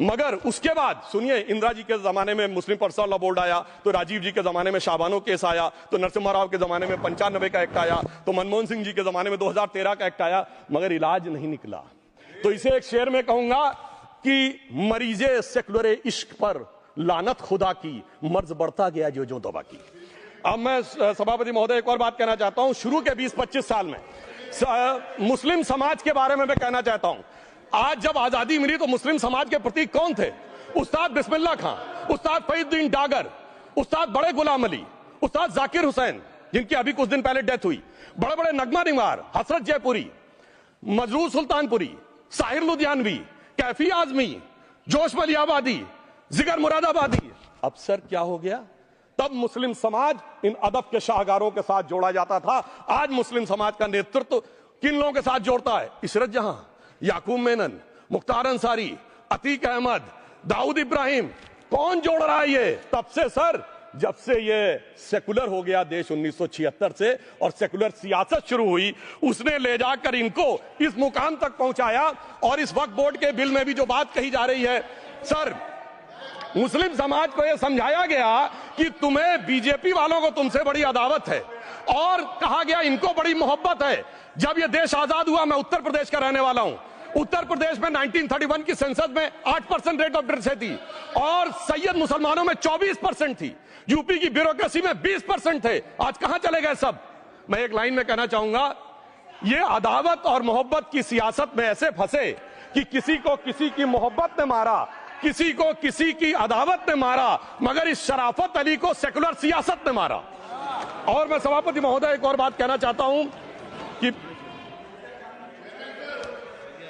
मगर उसके बाद सुनिए, इंदिरा जी के जमाने में मुस्लिम पर्सनल लॉ बोर्ड आया, तो राजीव जी के जमाने में शाहबानो केस आया, तो नरसिम्हा राव के जमाने में 95 का एक्ट आया, तो मनमोहन सिंह जी के जमाने में 2013 का एक्ट आया, मगर इलाज नहीं निकला। तो इसे एक शेर में कहूंगा कि मरीजे सेकुलर इश्क पर लानत खुदा की, मर्ज बढ़ता गया जो जो दवा की। अब मैं सभापति महोदय एक और बात कहना चाहता हूं, शुरू के 20-25 साल में मुस्लिम समाज के बारे में मैं कहना चाहता हूं। आज जब आजादी मिली तो मुस्लिम समाज के प्रतीक कौन थे? उस्ताद बिस्मिल्लाह खां, उस्ताद फरीदुद्दीन डागर, उस्ताद बड़े गुलाम अली, उस्ताद जाकिर हुसैन, जिनकी अभी कुछ दिन पहले डेथ हुई, बड़े बड़े नगमा निवार, हसरत जयपुरी, मजरूर सुल्तानपुरी, साहिर लुधियानवी, कैफी आजमी, जोश मलियाबादी, जिगर मुरादाबादी। अब सर क्या हो गया? तब मुस्लिम समाज इन अदब के शाहकारों के साथ जोड़ा जाता था। आज मुस्लिम समाज का नेतृत्व किन लोगों के साथ जोड़ता है? इशरत जहां, याकूब मेनन, मुख्तार अंसारी, अतीक अहमद, दाऊद इब्राहिम। कौन जोड़ रहा है ये? तब से सर, जब से ये सेकुलर हो गया देश 1976 से और सेकुलर सियासत शुरू हुई, उसने ले जाकर इनको इस मुकाम तक पहुंचाया। और इस वक्फ बोर्ड के बिल में भी जो बात कही जा रही है सर, मुस्लिम समाज को यह समझाया गया कि तुम्हें बीजेपी वालों को तुमसे बड़ी अदावत है, और कहा गया इनको बड़ी मोहब्बत है। जब यह देश आजाद हुआ, मैं उत्तर प्रदेश का रहने वाला हूं, उत्तर प्रदेश में 1931 की संसद में 8% रेट ऑफ डेथ थी और सैयद मुसलमानों में 24% थी। यूपी की ब्यूरोक्रेसी में 20% थे। आज कहां चले गए सब? मैं एक लाइन में कहना चाहूंगा, ये अदावत और मोहब्बत की सियासत में ऐसे फंसे कि किसी को किसी की मोहब्बत ने मारा, किसी को किसी की अदावत ने मारा, मगर इस शराफत अली को सेकुलर सियासत ने मारा। और मैं सभापति महोदय एक और बात कहना चाहता हूं कि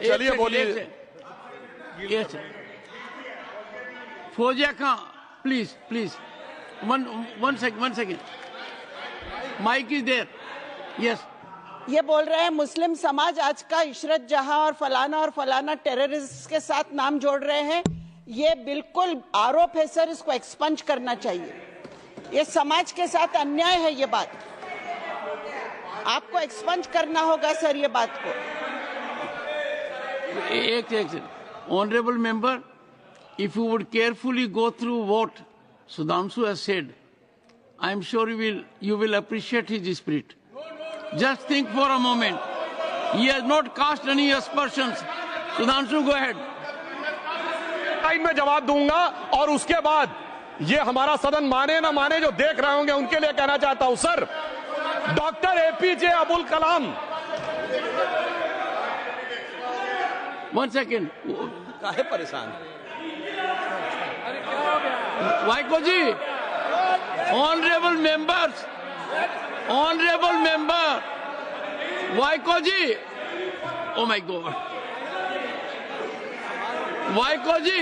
चलिए बोलिए। Fauzia Khan, please one second, mike is there. Yes, ये बोल रहे हैं मुस्लिम समाज आज का इशरत जहां और फलाना टेररिस्ट के साथ नाम जोड़ रहे हैं। ये बिल्कुल आरोप है सर, इसको एक्सपंज करना चाहिए। ये समाज के साथ अन्याय है। ये बात आपको एक्सपंज करना होगा सर, ये बात को। एक honourable member, if you would carefully go through what Sudhanshu has said, I am sure you will appreciate his spirit. Just think for a moment. He has not cast any aspersions. Sudhanshu, go ahead. Time में जवाब दूंगा और उसके बाद ये हमारा सदन माने ना माने जो देख रहे होंगे उनके लिए कहना चाहता हूं, sir doctor APJ Abdul Kalam. One second. काहे परेशान? Vaiko ji, honourable member, Vaiko ji, oh my God, Vaiko ji,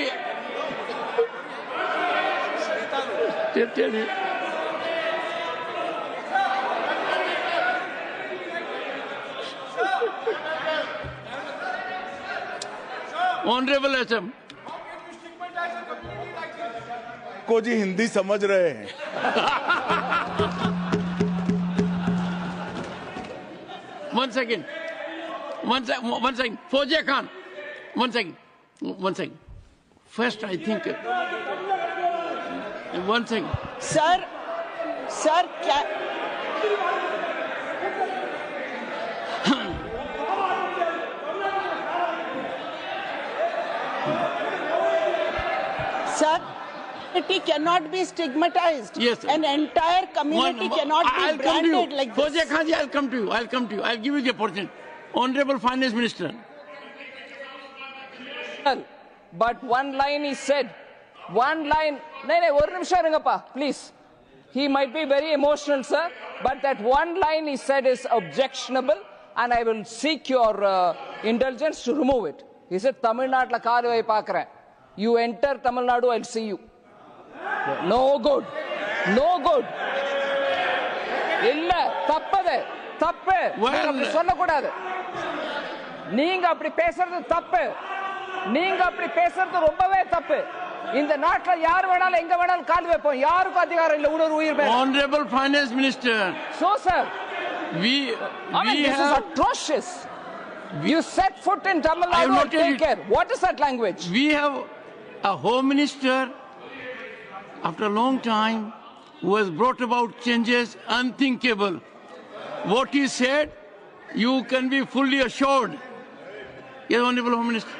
honourable SM को जी हिंदी समझ रहे हैं। One second. Fauziya Khan, one second. First, I think. One second. Sir क्या sir, community cannot be stigmatized. Yes, sir. An entire community cannot be branded like this. Fauziya Khan ji, I'll come to you. I'll give you the opportunity. Honorable Finance Minister. But one line he said, one line, one nimisham irungappa, please. He might be very emotional, sir, but that one line he said is objectionable and I will seek your indulgence to remove it. He said, Tamil Nadu la kaadu vai paakren. You enter Tamil Nadu, I'll see you. No good. No good. Illa, tappadu. Tappu. Neenga appadi sollakudadu. Neenga appadi pesuradhu tappu. நீங்க அப்படி பேசுறது ரொம்பவே தப்பு. இந்த நாட்டுல யார் வேணாலும் எங்க வேணாலும் கால் வைப்போம். யாருக்கும் அதிகாரம் இல்ல ஒரு உயிர் மேல. Honorable Finance Minister. So sir, this is atrocious. You set foot in Tamil Nadu and take care. What is that language? We have a Home Minister after a long time who has brought about changes unthinkable. What he said, you can be fully assured. Yes, Honorable Home Minister.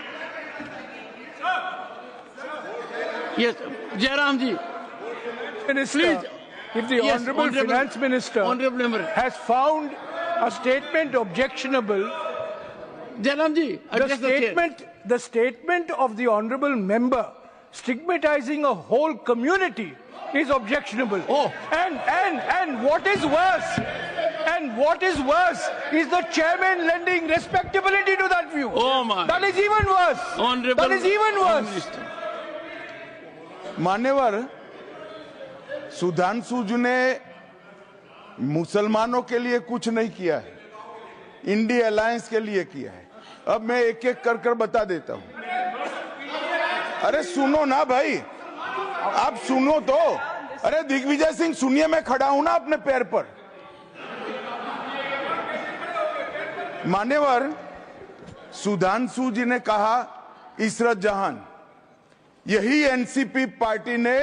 Yes, Jairam ji. Minister, please. If the Honorable Finance Minister has found a statement objectionable, Jairam ji, the statement of the Honorable Member stigmatizing a whole community is objectionable. Oh. And what is worse is the chairman lending respectability to that view. Oh my. That is even worse. Honorable that is even worse. Minister. मान्यवर, सुधांशु जी ने मुसलमानों के लिए कुछ नहीं किया है, इंडिया अलायंस के लिए किया है। अब मैं एक एक कर कर बता देता हूं। अरे सुनो ना भाई, आप सुनो तो। अरे दिग्विजय सिंह सुनिए, मैं खड़ा हूं ना अपने पैर पर। मान्यवर, सुधांशु जी ने कहा इशरत जहान, यही एनसीपी पार्टी ने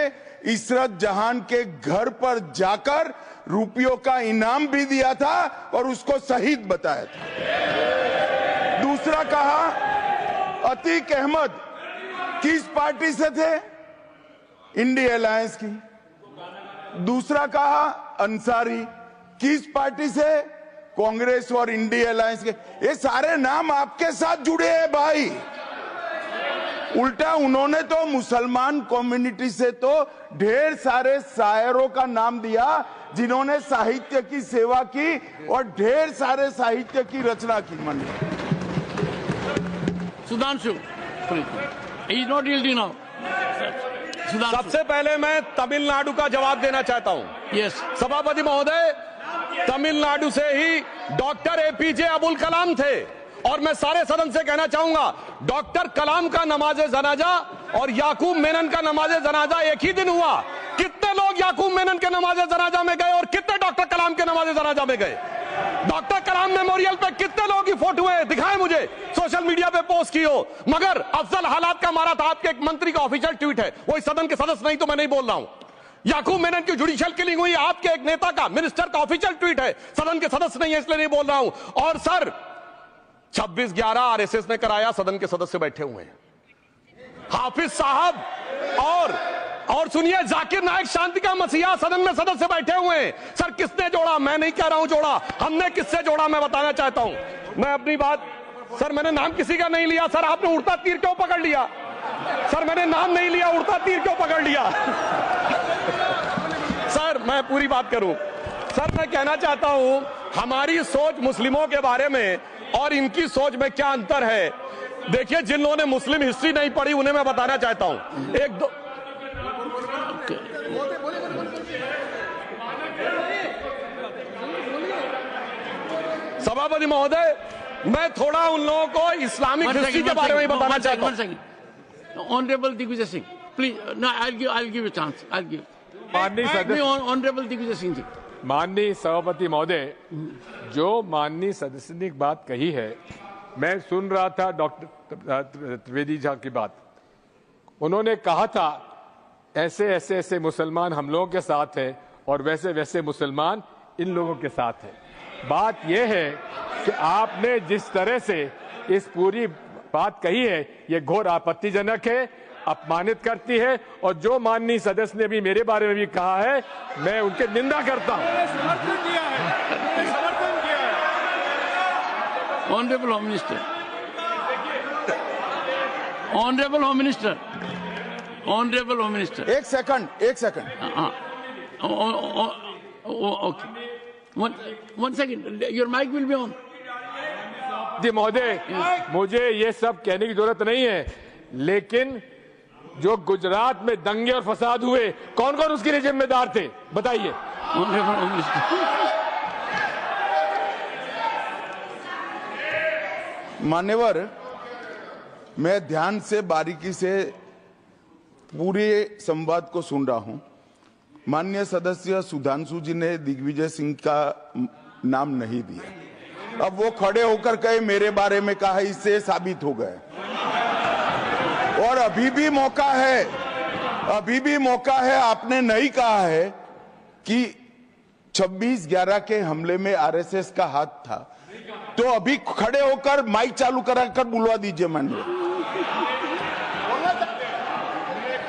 इशरत जहान के घर पर जाकर रुपयों का इनाम भी दिया था और उसको शहीद बताया था। दूसरा कहा अतीक अहमद किस पार्टी से थे? इंडिया अलायंस की। दूसरा कहा अंसारी किस पार्टी से? कांग्रेस और इंडिया अलायंस के। ये सारे नाम आपके साथ जुड़े हैं भाई। उल्टा उन्होंने तो मुसलमान कम्युनिटी से तो ढेर सारे शायरों का नाम दिया जिन्होंने साहित्य की सेवा की और ढेर सारे साहित्य की रचना की। मन Sudhanshu, he is not yielding now. Sudhanshu. सबसे पहले मैं तमिलनाडु का जवाब देना चाहता हूं। Yes. सभापति महोदय, तमिलनाडु से ही डॉक्टर एपीजे अबुल कलाम थे और मैं सारे सदन से कहना चाहूंगा डॉक्टर कलाम का नमाजे जनाजा और याकूब मेनन का नमाजे जनाजा एक ही दिन हुआ। कितने लोग याकूब मेनन के नमाजे जनाजा में गए और कितने डॉक्टर कलाम के नमाजे जनाजा में गए? डॉक्टर कलाम मेमोरियल पे कितने लोगों की फोटो है? दिखाएं मुझे, सोशल मीडिया पे पोस्ट की हो। मगर अफजल हालात का मारा था, आपके एक मंत्री का ऑफिशियल ट्वीट है, वो इस सदन के सदस्य नहीं तो मैं नहीं बोल रहा हूं। याकूब मेनन की जुडिशियल किलिंग हुई, आपके एक नेता का, मिनिस्टर का ऑफिशियल ट्वीट है, सदन के सदस्य नहीं है इसलिए नहीं बोल रहा हूं। और सर 26/11 आरएसएस ने कराया, सदन के सदस्य बैठे हुए हैं। हाफिज साहब और सुनिए जाकिर नायक शांति का मसीहा सदन में सदस्य बैठे हुए हैं। सर किसने जोड़ा? मैं नहीं कह रहा हूं जोड़ा, हमने किससे जोड़ा मैं बताना चाहता हूं। मैं अपनी बात, सर मैंने नाम किसी का नहीं लिया। सर आपने उड़ता तीर क्यों पकड़ लिया? सर मैंने नाम नहीं लिया, उड़ता तीर क्यों पकड़ लिया? सर मैं पूरी बात करूं। सर मैं कहना चाहता हूं हमारी सोच मुस्लिमों के बारे में और इनकी सोच में क्या अंतर है। देखिए जिन लोगों ने मुस्लिम हिस्ट्री नहीं पढ़ी उन्हें मैं बताना चाहता हूं। एक दो सभापति महोदय, मैं थोड़ा उन लोगों को इस्लामिक हिस्ट्री के बारे में बताना चाहता हूं। Honorable Digvijay Singh, please. No, I'll give a chance. I'll give. माननीय सदस्य, Honorable Digvijay Singh जी। माननीय सभापति महोदय, जो माननीय सदस्य ने बात कही है, मैं सुन रहा था डॉक्टर त्रिवेदी जी की बात। उन्होंने कहा था ऐसे ऐसे ऐसे मुसलमान हम लोगों के साथ हैं और वैसे वैसे मुसलमान इन लोगों के साथ हैं। बात यह है कि आपने जिस तरह से इस पूरी बात कही है ये घोर आपत्तिजनक है, अपमानित करती है और जो माननीय सदस्य ने भी मेरे बारे में भी कहा है मैं उनकी निंदा करता हूं। Honorable Home Minister. Honorable Home Minister. Honorable Home Minister. एक second Okay. One second. Your mic will be on. महोदय, मुझे ये सब कहने की जरूरत नहीं है, लेकिन जो गुजरात में दंगे और फसाद हुए कौन कौन उसके लिए जिम्मेदार थे बताइए। Honorable Home Minister. मान्यवर, मैं ध्यान से बारीकी से पूरे संवाद को सुन रहा हूं। माननीय सदस्य सुधांशु जी ने दिग्विजय सिंह का नाम नहीं दिया। अब वो खड़े होकर कहे मेरे बारे में कहा, इससे साबित हो गए। और अभी भी मौका है। आपने नहीं कहा है कि 26/11 के हमले में आरएसएस का हाथ था, तो अभी खड़े होकर माइक चालू कराकर बुलवा दीजिए। माननीय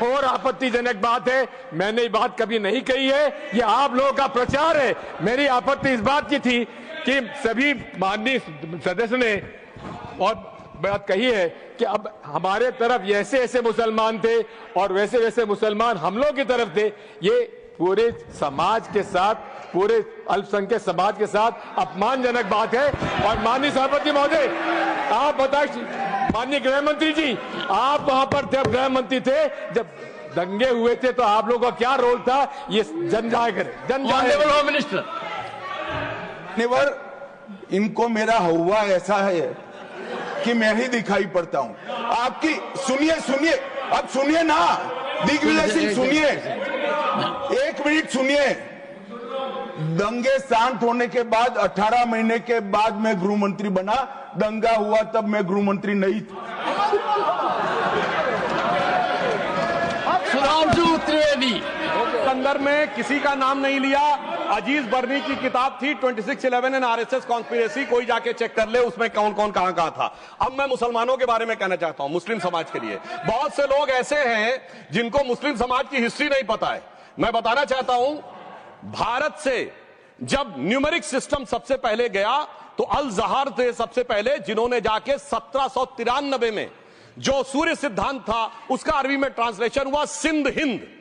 और आपत्तिजनक बात है, मैंने ये बात कभी नहीं कही है, ये आप लोगों का प्रचार है। मेरी आपत्ति इस बात की थी कि सभी माननीय सदस्य ने और बात कही है कि अब हमारे तरफ ऐसे ऐसे मुसलमान थे और वैसे वैसे मुसलमान हम लोग की तरफ थे। ये पूरे समाज के साथ, पूरे अल्पसंख्यक समाज के साथ अपमानजनक बात है। और माननीय सभापति महोदय, आप बताइए, माननीय गृह मंत्री जी, आप वहां पर थे, गृह मंत्री थे जब दंगे हुए थे, तो आप लोगों का क्या रोल था ये जन जाहिर होम मिनिस्टर। निवर, इनको मेरा हुआ ऐसा है कि मैं ही दिखाई पड़ता हूं। आपकी सुनिए, अब सुनिए ना दिग्विजय सिंह, सुनिए, 1 मिनट सुनिए। दंगे शांत होने के बाद 18 महीने के बाद मैं गृह मंत्री बना। दंगा हुआ तब मैं गृह मंत्री नहीं था। सुधांशु त्रिवेदी संदर्भ में किसी का नाम नहीं लिया अजीज बर्नी की किताब थी 2611 एंड आरएसएस कॉन्स्पिरेसी, कोई जाके चेक कर ले उसमें कौन कौन कहां कहां था। अब मैं मुसलमानों के बारे में कहना चाहता हूं, मुस्लिम समाज के लिए। बहुत से लोग ऐसे हैं जिनको मुस्लिम समाज की हिस्ट्री नहीं पता है। मैं बताना चाहता हूं, भारत से जब न्यूमेरिक सिस्टम सबसे पहले गया तो अल जहर थे सबसे पहले, जिन्होंने जाके 1793 में जो सूर्य सिद्धांत था उसका अरबी में ट्रांसलेशन हुआ सिंध हिंद।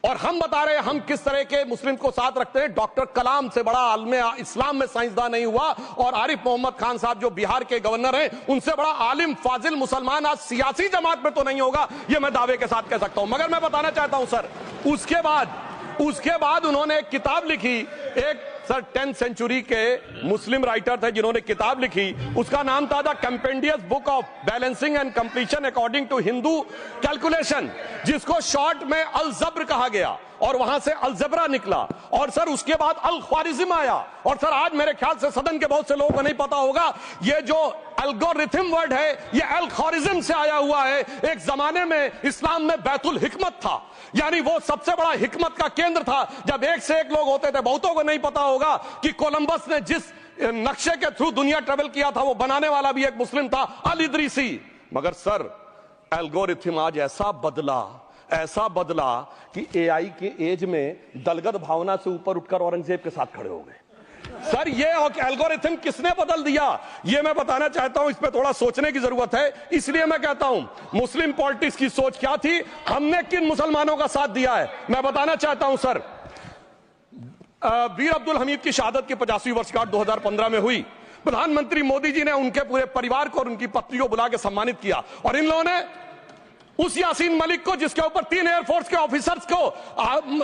और हम बता रहे हैं हम किस तरह के मुस्लिम को साथ रखते हैं। डॉक्टर कलाम से बड़ा आलिम इस्लाम में साइंसदान नहीं हुआ, और आरिफ मोहम्मद खान साहब जो बिहार के गवर्नर हैं उनसे बड़ा आलिम फाजिल मुसलमान आज सियासी जमात में तो नहीं होगा, यह मैं दावे के साथ कह सकता हूं। मगर मैं बताना चाहता हूं सर, उसके बाद उन्होंने एक किताब लिखी, एक सर 10th सेंचुरी के मुस्लिम राइटर थे जिन्होंने किताब लिखी, उसका नाम था the compendious book of balancing and completion according to Hindu calculation, जिसको शॉर्ट में अल जब्र कहा गया, और वहां से अलजबरा निकला, और सर उसके बाद अल ख्वारिज्म आया। और सर आज मेरे ख्याल से सदन के बहुत से लोगों को नहीं पता होगा, ये जो एल्गोरिथम वर्ड है ये अल ख्वारिज्म से आया हुआ है। एक जमाने में इस्लाम में बैतुल हिकमत था, यानी वो सबसे बड़ा हिकमत का केंद्र था, जब एक से एक लोग होते थे। बहुतों को नहीं पता होगा कि कोलंबस ने जिस नक्शे के थ्रू दुनिया ट्रेवल किया था वो बनाने वाला भी एक मुस्लिम था, अल इदरीसी। मगर सर एल्गोरिथम आज ऐसा बदला कि एआई के एज में दलगत भावना से ऊपर उठकर औरंगजेब के साथ खड़े हो गए। सर ये एल्गोरिथम किसने बदल दिया, ये मैं बताना चाहता हूं। इस पे थोड़ा सोचने की जरूरत है। इसलिए मैं कहता हूं मुस्लिम पॉलिटिक्स की सोच क्या थी, हमने किन मुसलमानों का साथ दिया है, मैं बताना चाहता हूं। सर वीर अब्दुल हमीद की शहादत की 50वीं वर्षगांठ 2015 में हुई। प्रधानमंत्री मोदी जी ने उनके पूरे परिवार को और उनकी पत्नी को बुला के सम्मानित किया, और इन लोगों ने उस यासीन मलिक को, जिसके ऊपर 3 एयरफोर्स के ऑफिसर्स को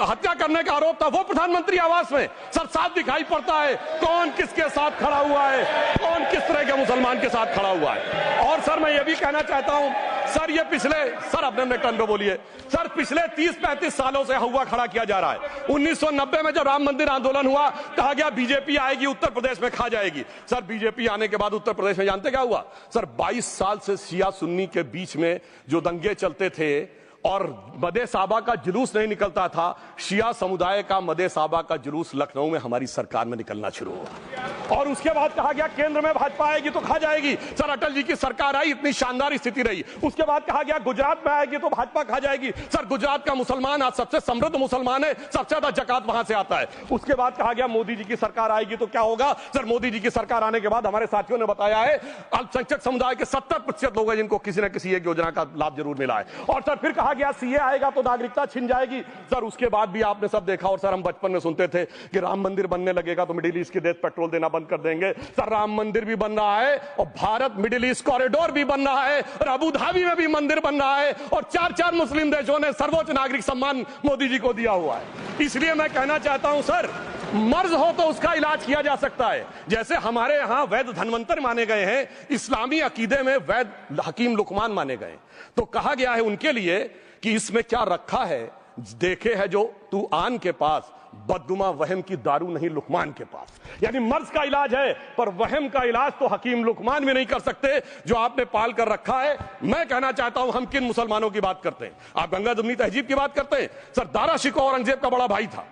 हत्या करने का आरोप था, वो प्रधानमंत्री आवास में सर साफ दिखाई पड़ता है कौन किसके साथ खड़ा हुआ है, कौन किस तरह के मुसलमान के साथ खड़ा हुआ है। और सर मैं ये भी कहना चाहता हूं सर, ये पिछले सर अपने टर्न पे बोलिए सर, पिछले 30-35 सालों से हुआ खड़ा किया जा रहा है। 1990 में जब राम मंदिर आंदोलन हुआ, कहा गया बीजेपी आएगी उत्तर प्रदेश में खा जाएगी। सर बीजेपी आने के बाद उत्तर प्रदेश में जानते क्या हुआ सर, 22 साल से शिया सुन्नी के बीच में जो दंगे चलते थे और मदे साहबा का जुलूस नहीं निकलता था, शिया समुदाय का मदे साहबा का जुलूस लखनऊ में हमारी सरकार में निकलना शुरू हुआ। और उसके बाद कहा गया केंद्र में भाजपा आएगी तो खा जाएगी। सर अटल जी की सरकार आई, इतनी शानदार स्थिति रही। उसके बाद कहा गया गुजरात में आएगी तो भाजपा खा जाएगी। सर गुजरात का मुसलमान आज सबसे समृद्ध मुसलमान है, सबसे ज्यादा जकात वहां से आता है। उसके बाद कहा गया मोदी जी की सरकार आएगी तो क्या होगा। सर मोदी जी की सरकार आने के बाद हमारे साथियों ने बताया है अल्पसंख्यक समुदाय के 70% लोग हैं जिनको किसी न किसी एक योजना का लाभ जरूर मिला है। और सर फिर कहा गया सीए आएगा तो नागरिकता छिन जाएगी। सर उसके बाद भी आपने सब देखा, और सर हम बचपन में सुनते थे कि राम मंदिर बनने लगेगा तो मिडिल ईस्ट के देश पेट्रोल देना बंद कर देंगे। सर राम मंदिर भी बन रहा है, और भारत मिडिल ईस्ट कॉरिडोर भी बन रहा है, और अबू धाबी में भी मंदिर बन रहा है, और 4 मुस्लिम देशों ने सर्वोच्च नागरिक सम्मान मोदी जी को दिया हुआ है। इसलिए मैं कहना चाहता हूं सर, मर्ज हो तो उसका इलाज किया जा सकता है। जैसे हमारे यहां वैद धनवंतर माने गए हैं, इस्लामी अकीदे में वैद हकीम लुकमान माने गए, तो कहा गया है उनके लिए कि इसमें क्या रखा है, देखे है जो तू आन के पास, बदगुमा वहम की दारू नहीं लुकमान के पास। यानी मर्ज का इलाज है, पर वहम का इलाज तो हकीम लुकमान भी नहीं कर सकते जो आपने पाल कर रखा है। मैं कहना चाहता हूं हम किन मुसलमानों की बात करते हैं, आप गंगा जमुनी तहजीब की बात करते हैं। सर दारा शिकोह औरंगजेब का बड़ा भाई था,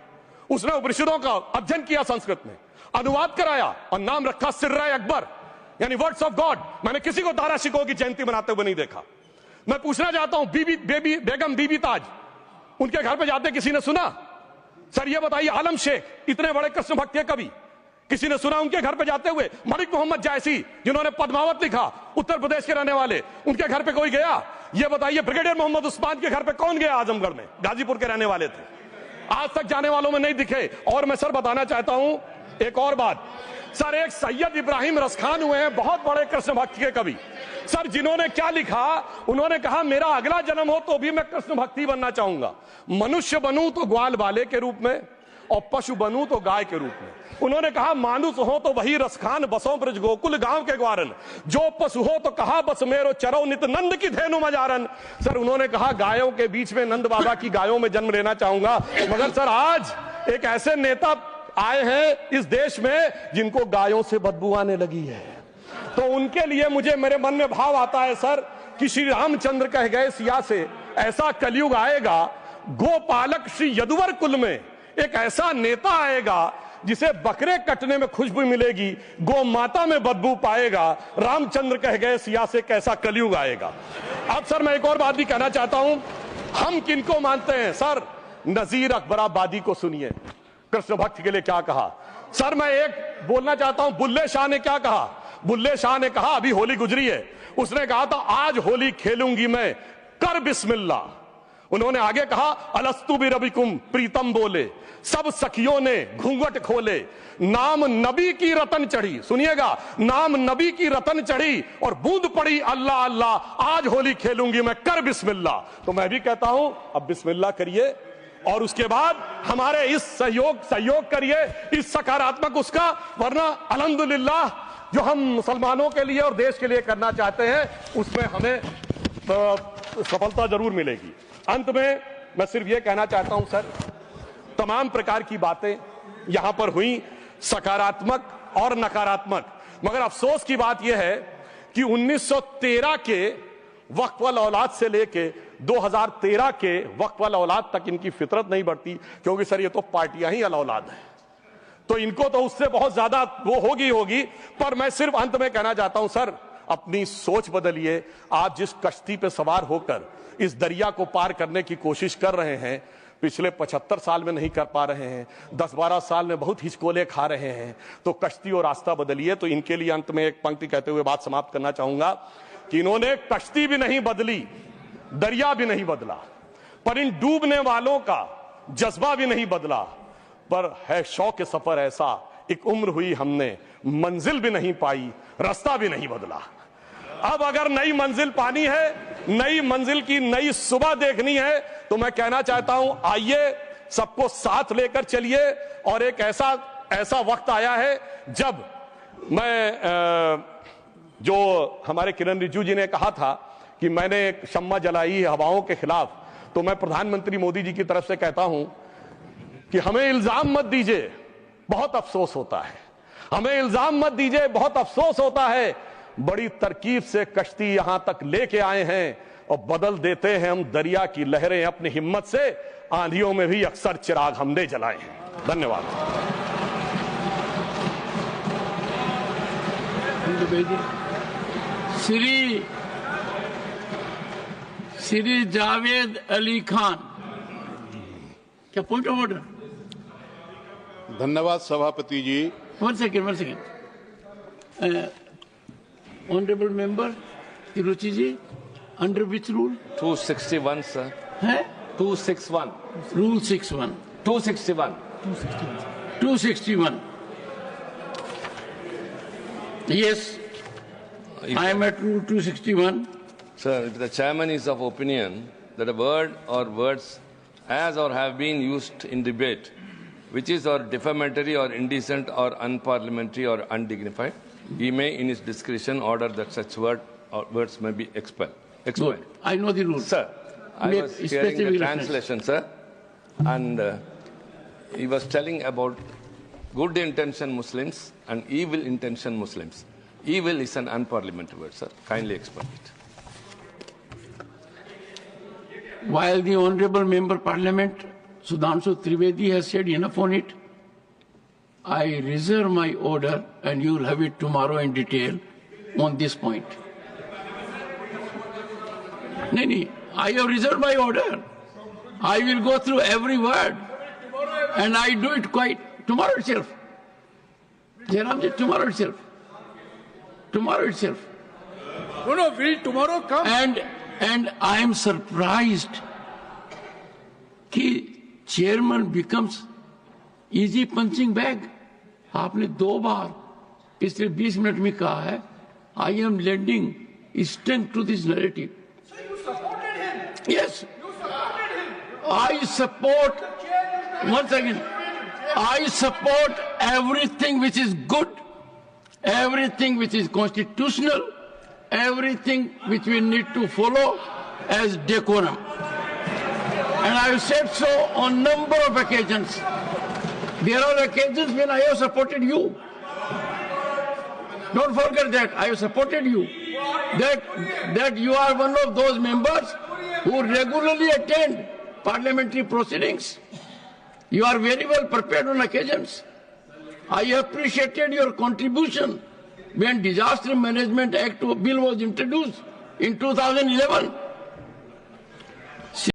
उसने उपनिषदों का अध्ययन किया, संस्कृत में अनुवाद कराया और नाम रखा सिर्राए अकबर, यानी वर्ड्स ऑफ गॉड। मैंने किसी को दारा शिकोह की जयंती मनाते हुए नहीं देखा। मैं पूछना चाहता हूं बेगम बीबी ताज, उनके घर पे जाते किसी ने सुना? सर ये बताइए, आलम शेख इतने बड़े कृष्ण भक्त के कवि, किसी ने सुना उनके घर पे जाते हुए? मलिक मोहम्मद जायसी जिन्होंने पद्मावत लिखा, उत्तर प्रदेश के रहने वाले, उनके घर पे कोई गया? ये बताइए ब्रिगेडियर मोहम्मद उस्मान के घर पे कौन गया? आजमगढ़ में, गाजीपुर के रहने वाले थे, आज तक जाने वालों में नहीं दिखे। और मैं सर बताना चाहता हूं एक और बात, सर एक सैयद इब्राहिम रसखान हुए हैं, बहुत बड़े कृष्ण भक्त के कवि। सर जिन्होंने क्या लिखा, उन्होंने कहा मेरा अगला जन्म हो तो भी मैं कृष्ण भक्ति बनना चाहूंगा, मनुष्य बनूं तो ग्वाल बाले के रूप में, और पशु बनूं तो गाय के रूप में। उन्होंने कहा मानुष हो तो वही रसखान, बसों ब्रज गोकुल गांव के ग्वारन, जो पशु हो तो कहा बस मेरो चरो नित नंद की धेनु मजारन। सर उन्होंने कहा गायों के बीच में नंद बाबा की गायों में जन्म लेना चाहूंगा। मगर सर आज एक ऐसे नेता आए हैं इस देश में जिनको गायों से बदबू आने लगी है, तो उनके लिए मुझे मेरे मन में भाव आता है सर कि श्री रामचंद्र कह गए सिया से, ऐसा कलयुग आएगा गोपालक श्री यदुवर कुल में एक ऐसा नेता आएगा जिसे बकरे कटने में खुशबू मिलेगी, गौ माता में बदबू पाएगा। रामचंद्र कह गए सिया से कैसा कलयुग आएगा। अब सर मैं एक और बात भी कहना चाहता हूं, हम किनको मानते हैं सर? नजीर अकबराबादी को सुनिए, कृष्ण भक्त के लिए क्या कहा। सर मैं एक बोलना चाहता हूं, बुल्ले शाह ने क्या कहा? बुल्ले शाह ने कहा, अभी होली गुजरी है, उसने कहा था आज होली खेलूंगी मैं, कर बिस्मिल्लाह। उन्होंने आगे कहा, अलस्तु बिरबिकुम, प्रीतम बोले, सब सखियों ने घूंघट खोले, नाम नबी की रतन चढ़ी, सुनिएगा, नाम नबी की रतन चढ़ी और बूंद पड़ी अल्लाह अल्लाह, आज होली खेलूंगी मैं, कर बिस्मिल्लाह। तो मैं भी कहता हूं अब बिस्मिल्लाह करिए और उसके बाद हमारे इस सहयोग करिए, इस सकारात्मक उसका, वरना अल्हम्दुलिल्लाह जो हम मुसलमानों के लिए और देश के लिए करना चाहते हैं उसमें हमें सफलता जरूर मिलेगी। अंत में मैं सिर्फ यह कहना चाहता हूं सर, तमाम प्रकार की बातें यहां पर हुई, सकारात्मक और नकारात्मक, मगर अफसोस की बात यह है कि 1913 के वक्फ वाल औलाद से लेके 2013 के वक्फ वाल औलाद तक इनकी फितरत नहीं बढ़ती, क्योंकि सर ये तो पार्टियां ही अल औलाद है, तो इनको तो उससे बहुत ज्यादा वो होगी। पर मैं सिर्फ अंत में कहना चाहता हूं सर, अपनी सोच बदलिए। आप जिस कश्ती पे सवार होकर इस दरिया को पार करने की कोशिश कर रहे हैं, पिछले 75 साल में नहीं कर पा रहे हैं, 10-12 साल में बहुत हिचकोले खा रहे हैं, तो कश्ती और रास्ता बदलिए। तो इनके लिए अंत में एक पंक्ति कहते हुए बात समाप्त करना चाहूंगा कि इन्होंने कश्ती भी नहीं बदली, दरिया भी नहीं बदला, पर इन डूबने वालों का जज्बा भी नहीं बदला, पर है शौक सफर ऐसा, एक उम्र हुई हमने, मंजिल भी नहीं पाई, रास्ता भी नहीं बदला। अब अगर नई मंजिल पानी है, नई मंजिल की नई सुबह देखनी है, तो मैं कहना चाहता हूं आइए सबको साथ लेकर चलिए। और एक ऐसा वक्त आया है जब मैं जो हमारे किरण रिजिजू जी ने कहा था कि मैंने शम्मा जलाई हवाओं के खिलाफ, तो मैं प्रधानमंत्री मोदी जी की तरफ से कहता हूं कि हमें इल्जाम मत दीजिए, बहुत अफसोस होता है, हमें इल्जाम मत दीजिए, बहुत अफसोस होता है। बड़ी तरकीब से कश्ती यहां तक लेके आए हैं और बदल देते हैं हम दरिया की लहरें अपनी हिम्मत से, आंधियों में भी अक्सर चिराग हमने जलाए हैं। धन्यवाद। श्री जावेद अली खान, क्या पॉइंट ऑफ ऑर्डर? धन्यवाद सभापति जी। One second honourable member Tiruchi ji, under which rule? 261 sir है 261 rule 61 261 yes, I am at rule 261. Sir, if the chairman is of opinion that a word or words as or have been used in debate which is or defamatory or indecent or unparliamentary or undignified, he may in his discretion order that such word or words may be expelled. Good. I know the rule. Sir, I was hearing the translation, sir, and he was telling about good intention Muslims and evil intention Muslims. Evil is an unparliamentary word, sir. Kindly explain it. While the Honorable Member Parliament Sudhanshu Trivedi has said enough on it, I reserve my order and you will have it tomorrow in detail on this point. No, I have reserved my order. I will go through every word and I do it quite tomorrow itself. Jairamji, tomorrow itself. Tomorrow itself. No, will tomorrow come? And I am surprised कि chairman becomes easy punching bag. आपने 2 बार पिछले 20 मिनट में कहा है, I am lending strength to this narrative. So you supported him? Yes. You supported him? I support, once again, I support everything which is good, everything which is constitutional, everything which we need to follow as decorum. And I have said so on number of occasions. There are occasions when I have supported you. Don't forget that I have supported you. That you are one of those members who regularly attend parliamentary proceedings. You are very well prepared on occasions. I appreciated your contribution when Disaster Management Act bill was introduced in 2011.